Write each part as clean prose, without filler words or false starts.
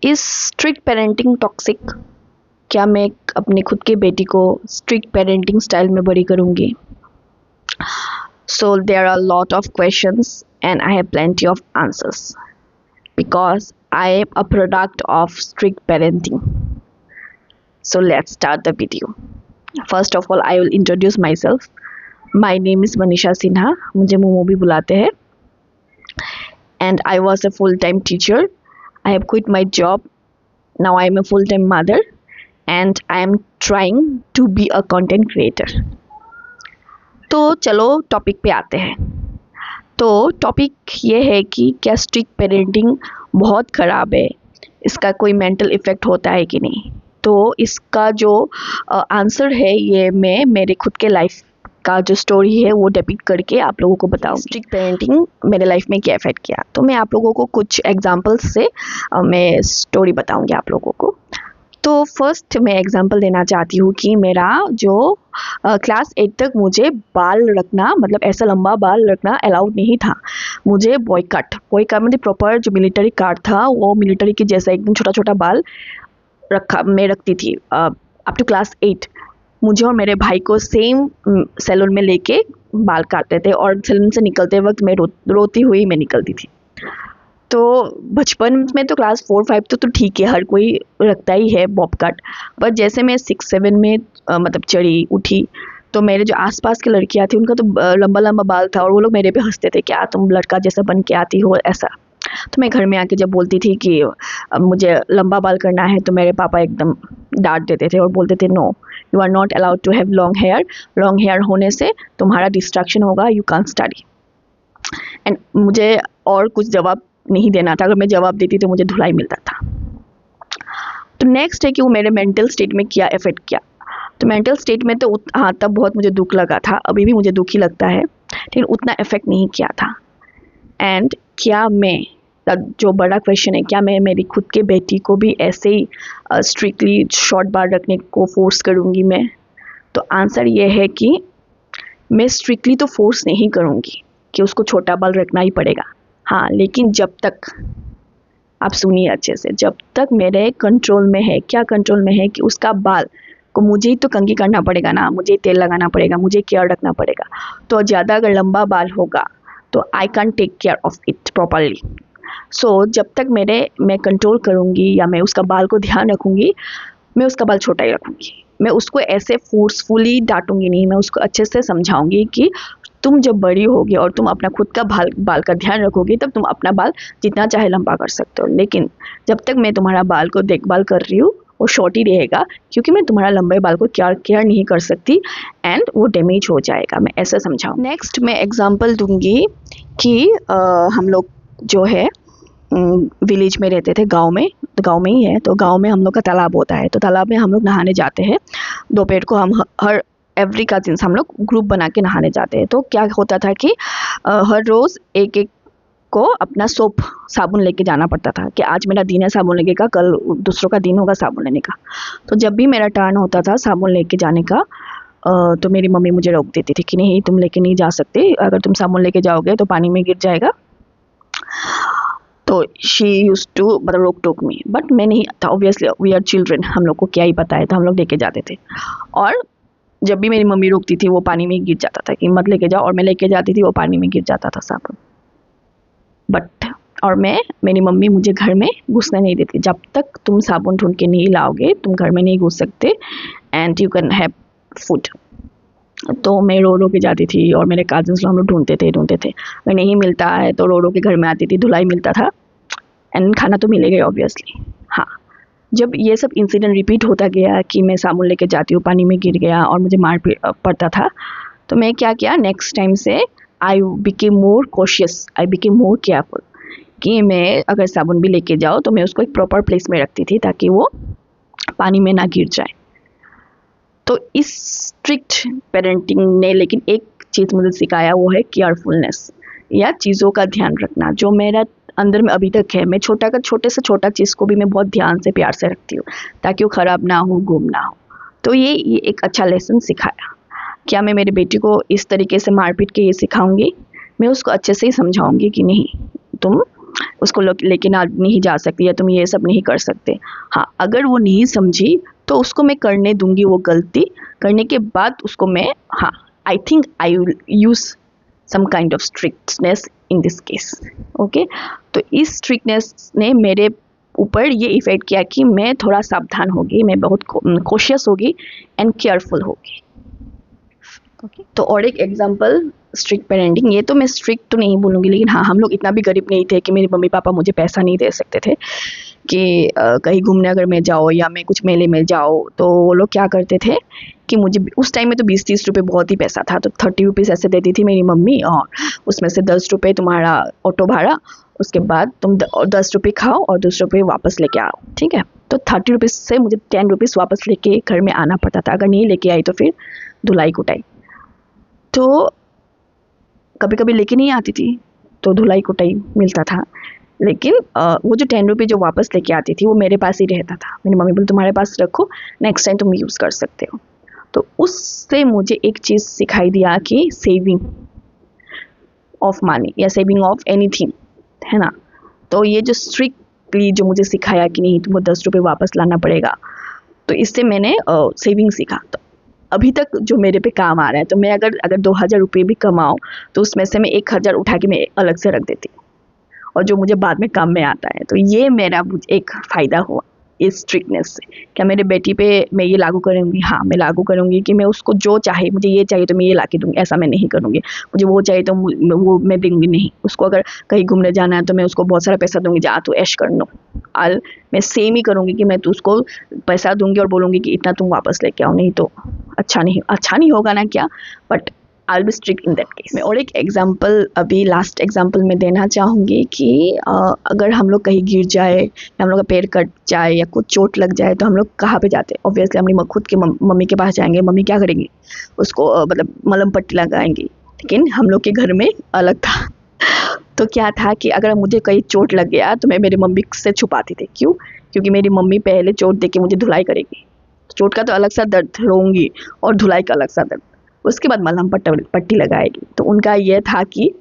Is strict parenting toxic? क्या मैं अपने खुद के बेटी को स्ट्रिक्ट पेरेंटिंग स्टाइल में बड़ी करूँगी? So there are a lot of questions and I have plenty of answers because I am a product of strict parenting. So let's start the video. First of all, I will introduce myself. My name is Manisha Sinha. मुझे मोमो भी बुलाते हैं. And I was a full-time teacher. I have quit my job. Now I am a full-time mother and I am trying to be a content creator. तो चलो topic पे आते हैं. तो टॉपिक ये है कि क्या स्ट्रिक्ट पेरेंटिंग बहुत ख़राब है, इसका कोई मेंटल इफ़ेक्ट होता है कि नहीं. तो इसका जो आंसर है ये मैं मेरे खुद के लाइफ का जो स्टोरी है वो डिपिक्ट करके आप लोगों को बताऊँ स्ट्रिक्ट पेरेंटिंग मेरे लाइफ में क्या इफ़ेक्ट किया. तो मैं आप लोगों को कुछ एग्जांपल्स से मैं स्टोरी बताऊँगी आप लोगों को. तो फर्स्ट मैं एग्जांपल देना चाहती हूँ कि मेरा जो क्लास 8 तक मुझे बाल रखना, मतलब ऐसा लंबा बाल रखना अलाउड नहीं था. मुझे बॉय कट मतलब प्रॉपर जो मिलिट्री कट था वो मिलिट्री के जैसा एकदम छोटा छोटा बाल मैं रखती थी अप टू क्लास 8. मुझे और मेरे भाई को सेम सैलून में लेके बाल काटते थे और सैलून से निकलते वक्त मैं रोती हुई मैं निकलती थी. तो बचपन में तो क्लास 4-5 तो ठीक है, हर कोई रखता ही है बॉब कट. पर जैसे मैं 6-7 में मतलब चढ़ी उठी तो मेरे जो आसपास की लड़कियां थी उनका तो लंबा लंबा बाल था और वो लोग मेरे पे हंसते थे, क्या तुम लड़का जैसा बन के आती हो ऐसा. तो मैं घर में आके जब बोलती थी कि अब मुझे लंबा बाल करना है तो मेरे पापा एकदम डांट देते थे और बोलते थे no, you are not allowed to have long hair. Long hair होने से तुम्हारा डिस्ट्रैक्शन होगा, यू कांट स्टडी. एंड मुझे और कुछ जवाब नहीं देना था. अगर मैं जवाब देती तो मुझे धुलाई मिलता था. तो नेक्स्ट है कि वो मेरे मेंटल स्टेट में क्या इफेक्ट किया. तो मेंटल स्टेट में तो हाँ तब बहुत मुझे दुख लगा था, अभी भी मुझे दुख ही लगता है, लेकिन उतना इफेक्ट नहीं किया था. एंड क्या मैं, जो बड़ा क्वेश्चन है, क्या मैं मेरी खुद के बेटी को भी ऐसे ही स्ट्रिक्टली शॉर्ट बाल रखने को फोर्स करूँगी मैं? तो आंसर ये है कि मैं स्ट्रिक्टली तो फोर्स नहीं करूँगी कि उसको छोटा बाल रखना ही पड़ेगा. हाँ, लेकिन जब तक, आप सुनिए अच्छे से, जब तक मेरे कंट्रोल में है. क्या कंट्रोल में है कि उसका बाल को मुझे ही तो कंघी करना पड़ेगा ना, मुझे तेल लगाना पड़ेगा, मुझे केयर रखना पड़ेगा. तो ज़्यादा अगर लंबा बाल होगा तो I can take care of it properly. So जब तक मैं कंट्रोल करूँगी या मैं उसका बाल को ध्यान रखूँगी, मैं उसका बाल छोटा ही रखूँगी. मैं उसको ऐसे फोर्सफुली डांटूंगी नहीं, मैं उसको अच्छे से समझाऊंगी कि तुम जब बड़ी होगी और तुम अपना खुद का बाल का ध्यान रखोगी तब तुम अपना बाल जितना चाहे लंबा कर सकते हो. लेकिन जब तक मैं तुम्हारा बाल को देखभाल कर रही हूँ वो शॉर्ट ही रहेगा, क्योंकि मैं तुम्हारा लंबे बाल को केयर नहीं कर सकती एंड वो डैमेज हो जाएगा. मैं ऐसा समझाऊँ. नेक्स्ट मैं एग्जांपल दूंगी कि हम लोग जो है विलेज में रहते थे, गांव में, तो गांव में ही है. तो गांव में हम लोग का तालाब होता है, तो तालाब में हम लोग नहाने जाते हैं. दोपहर को हम हर एवरी कजिन्स हम लोग ग्रुप बना के नहाने जाते हैं. तो क्या होता था कि हर रोज़ एक एक को अपना सोप साबुन लेके जाना पड़ता था कि आज मेरा दिन है साबुन लेने का, कल दूसरों का दिन होगा साबुन लेने का. तो जब भी मेरा टर्न होता था साबुन लेके जाने का तो मेरी मम्मी मुझे रोक देती थी कि नहीं तुम लेके नहीं जा सकते, अगर तुम साबुन लेके जाओगे तो पानी में गिर जाएगा. तो शी यूज टू मतलब रोक टोक मी, बट मैं नहीं था. ऑब्वियसली वी आर चिल्ड्रन, हम लोग को क्या ही पता है, तो हम लोग लेके जाते थे. और जब भी मेरी मम्मी रोकती थी वो पानी में गिर जाता था कि मत लेके जाओ, और मैं लेके जाती थी वो पानी में गिर जाता था साबुन. बट और मेरी मम्मी मुझे घर में घुसने नहीं देती. जब तक तुम साबुन ढूंढ के नहीं लाओगे तुम घर में नहीं घुस सकते and you can have food. तो मैं रो रो के जाती थी और मेरे कजिन्स लोग हम लोग ढूंढते थे. अगर नहीं मिलता है तो रो रो के घर में आती थी, धुलाई मिलता था एंड खाना तो मिलेगा ऑब्वियसली. हाँ, जब ये सब इंसिडेंट रिपीट होता गया कि मैं साबुन लेके जाती हूँ पानी में गिर गया और मुझे मार पड़ता था, तो मैं क्या किया, नेक्स्ट टाइम से I became more cautious, I became more careful कि मैं अगर साबुन भी लेके जाओ तो मैं उसको एक प्रॉपर प्लेस में रखती थी ताकि वो पानी में ना गिर जाए. तो इस स्ट्रिक्ट पेरेंटिंग ने लेकिन एक चीज़ मुझे सिखाया, वो है केयरफुलनेस या चीज़ों का ध्यान रखना, जो मेरा अंदर में अभी तक है. मैं छोटे से छोटा चीज़ को भी मैं बहुत ध्यान से प्यार से रखती हूँ ताकि वो ख़राब ना हो, गुम ना हो. तो ये एक अच्छा लेसन सिखाया. क्या मैं मेरी बेटी को इस तरीके से मारपीट के ये सिखाऊंगी? मैं उसको अच्छे से ही समझाऊंगी कि नहीं तुम उसको लेके ना नहीं जा सकती या तुम ये सब नहीं कर सकते। हाँ, अगर वो नहीं समझी तो उसको मैं करने दूंगी वो गलती, करने के बाद उसको मैं, हाँ, I think I will use some kind of strictness in this case. Okay, तो इस स्ट्रिक्टनेस ने मेरे ऊपर ये इफ़ेक्ट किया कि मैं थोड़ा सावधान होगी, मैं बहुत कोशियस होगी एंड केयरफुल होगी। ओके, तो और एक एग्जांपल स्ट्रिक्ट पेरेंटिंग, ये तो मैं स्ट्रिक्ट तो नहीं बोलूँगी, लेकिन हाँ, हम लोग इतना भी गरीब नहीं थे कि मेरे मम्मी पापा मुझे पैसा नहीं दे सकते थे कि कहीं घूमने अगर मैं जाओ या मैं कुछ मेले में जाओ, तो वो लोग क्या करते थे कि मुझे उस टाइम में तो 20-30 रुपये बहुत ही पैसा था, तो 30 रुपीज़ ऐसे देती थी मेरी मम्मी, और उसमें से 10 रुपये तुम्हारा ऑटो भाड़ा, उसके बाद तुम 10 रुपये खाओ और 10 रुपये वापस लेके आओ, ठीक है। तो 30 रुपीज़ से मुझे 10 रुपीज़ वापस लेके घर में आना पड़ता था, अगर नहीं लेके आई तो फिर धुलाई कुटाई। तो कभी कभी लेके नहीं आती थी तो धुलाई कुटाई मिलता था, लेकिन वो जो 10 रुपये जो वापस लेके आती थी वो मेरे पास ही रहता था। मेरी मम्मी बोली तुम्हारे पास रखो, नेक्स्ट टाइम तुम यूज़ कर सकते हो। तो उससे मुझे एक चीज़ सिखाई दिया कि सेविंग ऑफ मनी या सेविंग ऑफ एनीथिंग, है ना। तो ये जो स्ट्रिक्टली जो मुझे सिखाया कि नहीं तुमको 10 रुपये वापस लाना पड़ेगा, तो इससे मैंने सेविंग सीखा। तो अभी तक जो मेरे पे काम आ रहा है, तो मैं अगर 2000 रुपये भी कमाऊँ तो उसमें से मैं 1000 उठा के मैं अलग से रख देती हूँ, और जो मुझे बाद में काम में आता है। तो ये मेरा एक फ़ायदा हुआ इस स्ट्रिक्टनेस से। क्या मेरे बेटी पे मैं ये लागू करूँगी? हाँ, मैं लागू करूँगी कि मैं उसको जो चाहे, मुझे ये चाहिए तो मैं ये ला के दूँगी, ऐसा मैं नहीं करूँगी। मुझे वो चाहिए तो वो मैं दूँगी नहीं। उसको अगर कहीं घूमने जाना है तो मैं उसको बहुत सारा पैसा दूँगी, जा तू ऐश कर लो। मैं सेम ही करूँगी कि मैं तो उसको पैसा दूँगी और बोलूँगी कि इतना तुम वापस लेके आओ, नहीं तो अच्छा नहीं होगा ना क्या, but I be strict in that case. मैं और एक एग्जांपल, अभी लास्ट एग्जांपल में देना चाहूँगी कि अगर हम लोग कहीं गिर जाए या हम लोग का पैर कट जाए या कुछ चोट लग जाए तो हम लोग कहाँ पे जाते हैं? ऑब्वियसली हम खुद के मम्मी के पास जाएंगे। मम्मी क्या करेंगी? उसको मतलब मलहम पट्टी लगाएंगी। लेकिन हम लोग के घर में अलग था। तो क्या था कि अगर मुझे कहीं चोट लग गया तो मैं मेरी मम्मी से छुपाती थी। क्यों? क्योंकि मेरी मम्मी पहले चोट दे के मुझे धुलाई करेगी। चोट का तो अलग सा दर्द रोऊंगी और धुलाई का अलग सा दर्द, उसके बाद मलहम पट्टी लगाएगी। तो उनका यह था कि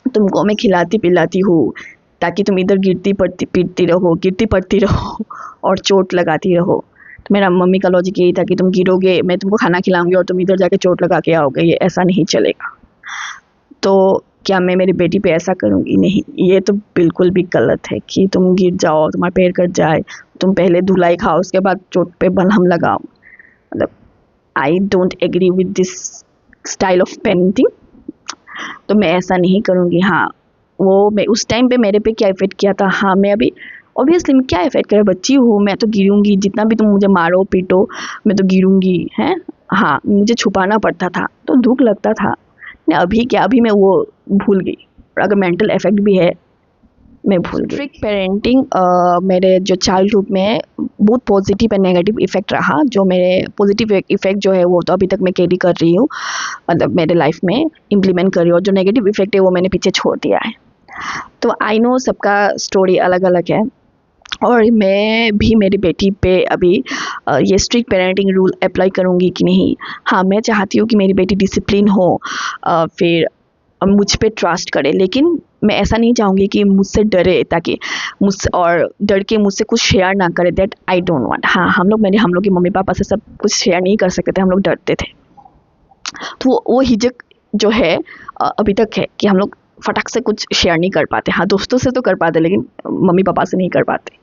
तुमको मैं खिलाती पिलाती हूँ ताकि तुम इधर गिरती पड़ती रहो और चोट लगाती रहो। तो मेरा मम्मी का लॉजिक यही था कि तुम गिरोगे, मैं तुमको खाना खिलाऊंगी और तुम इधर जाके चोट लगा के आओगे, ये ऐसा नहीं चलेगा। तो क्या मैं मेरी बेटी पे ऐसा करूँगी? नहीं, ये तो बिल्कुल भी गलत है कि तुम गिर जाओ, तुम्हारा पैर कट जाए, तुम पहले धुलाई खाओ उसके बाद चोट पे मलहम लगाओ। मतलब I don't agree with this style of parenting. तो मैं ऐसा नहीं करूँगी। हाँ, वो मैं उस टाइम पे मेरे पे क्या इफ़ेक्ट किया था, हाँ, मैं अभी ऑब्वियसली मैं क्या इफ़ेक्ट करे, बच्ची हूँ, मैं तो गिरूँगी, जितना भी तुम मुझे मारो पीटो मैं तो गिरूँगी, हैं। हाँ, मुझे छुपाना पड़ता था तो दुख लगता था। अभी क्या, अभी मैं वो भूल गई, और अगर मेंटल इफेक्ट भी है मैं भूल गई। स्ट्रिक्ट पेरेंटिंग मेरे जो चाइल्डहुड में बहुत पॉजिटिव एंड नेगेटिव इफ़ेक्ट रहा। जो मेरे पॉजिटिव इफ़ेक्ट जो है वो तो अभी तक मैं कैरी कर रही हूँ, मतलब मेरे लाइफ में इम्प्लीमेंट कर रही हूँ, और जो नेगेटिव इफ़ेक्ट है वो मैंने पीछे छोड़ दिया है। तो आई नो सबका स्टोरी अलग अलग है, और मैं भी मेरी बेटी पे अभी ये स्ट्रिक्ट पेरेंटिंग रूल अप्लाई करूँगी कि नहीं। हाँ, मैं चाहती हूँ कि मेरी बेटी डिसिप्लिन हो, फिर मुझ पे ट्रस्ट करे, लेकिन मैं ऐसा नहीं चाहूँगी कि मुझसे डरे, ताकि मुझसे और डर के मुझसे कुछ शेयर ना करे। That I don't want. हाँ, हम लोग के मम्मी पापा से सब कुछ शेयर नहीं कर सकते थे, हम लोग डरते थे। तो वो हिचक जो है अभी तक है कि हम लोग फटाक से कुछ शेयर नहीं कर पाते। हाँ, दोस्तों से तो कर पाते, लेकिन मम्मी पापा से नहीं कर पाते।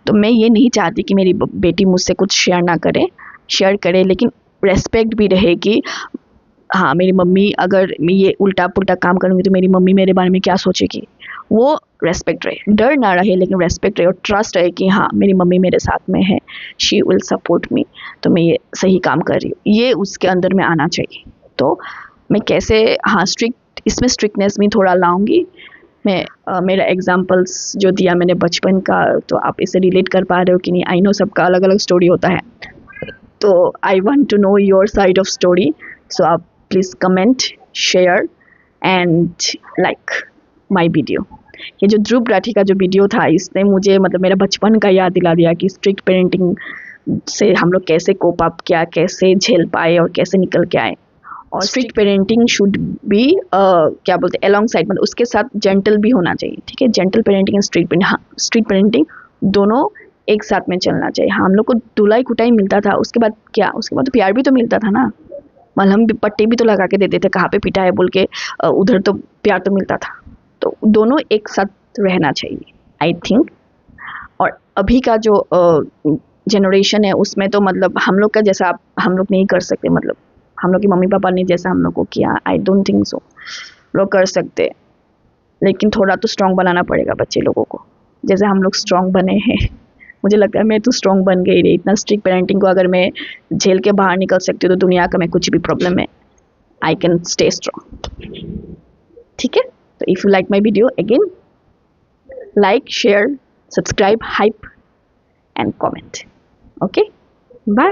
तो मैं ये नहीं चाहती कि मेरी बेटी मुझसे कुछ शेयर करे, लेकिन रेस्पेक्ट भी रहे कि हाँ, मेरी मम्मी अगर मैं ये उल्टा पुल्टा काम करूँगी तो मेरी मम्मी मेरे बारे में क्या सोचेगी, वो रेस्पेक्ट रहे। डर ना रहे, लेकिन रेस्पेक्ट रहे और ट्रस्ट रहे कि हाँ, मेरी मम्मी मेरे साथ में है, शी विल सपोर्ट मी, तो मैं ये सही काम कर रही हूँ, ये उसके अंदर में आना चाहिए। तो मैं कैसे, हाँ, इसमें स्ट्रिक्टनेस भी थोड़ा लाऊंगी मैं। मेरा एग्जाम्पल्स जो दिया मैंने बचपन का, तो आप इसे रिलेट कर पा रहे हो कि नहीं? आई नो सबका अलग अलग स्टोरी होता है, तो I want to know your side of story. So आप please comment, share and like my video. ये जो ध्रुव राठी का जो वीडियो था, इसने मुझे मतलब मेरा बचपन का याद दिला दिया कि स्ट्रिक्ट पेरेंटिंग से हम लोग कैसे कोप अप किया, कैसे झेल पाए और कैसे निकल के आए। और स्ट्रिक्ट पेरेंटिंग शुड बी क्या बोलते हैं अलॉन्ग साइड, मतलब उसके साथ जेंटल भी होना चाहिए, ठीक है। Gentle parenting and strict parenting, हाँ स्ट्रिक्ट पेरेंटिंग दोनों एक साथ में चलना चाहिए। हाँ हम लोग को धुलाई कुटाई मिलता था, उसके बाद क्या, उसके बाद तो प्यार भी तो मिलता था ना, मलहम भी पट्टी भी तो लगा के देते थे कहाँ पे पिटा है बोल के, उधर तो प्यार तो मिलता था। तो दोनों एक साथ रहना चाहिए आई थिंक। और अभी का जो जनरेशन है उसमें तो मतलब हम लोग का जैसा हम लोग नहीं कर सकते, मतलब हम लोग की मम्मी पापा ने जैसा हम लोग को किया, आई डोंट थिंक सो लोग कर सकते। लेकिन थोड़ा तो स्ट्रांग बनाना पड़ेगा बच्चे लोगों को, जैसे हम लोग स्ट्रांग बने हैं। मुझे लगता है मैं तो स्ट्रांग बन गई रही, इतना स्ट्रिक्ट पेरेंटिंग को अगर मैं झेल के बाहर निकल सकती हूँ तो दुनिया का मैं कुछ भी प्रॉब्लम है आई कैन स्टे स्ट्रांग, ठीक है। तो if you like my video again like, share, subscribe, hype and comment. Okay, bye.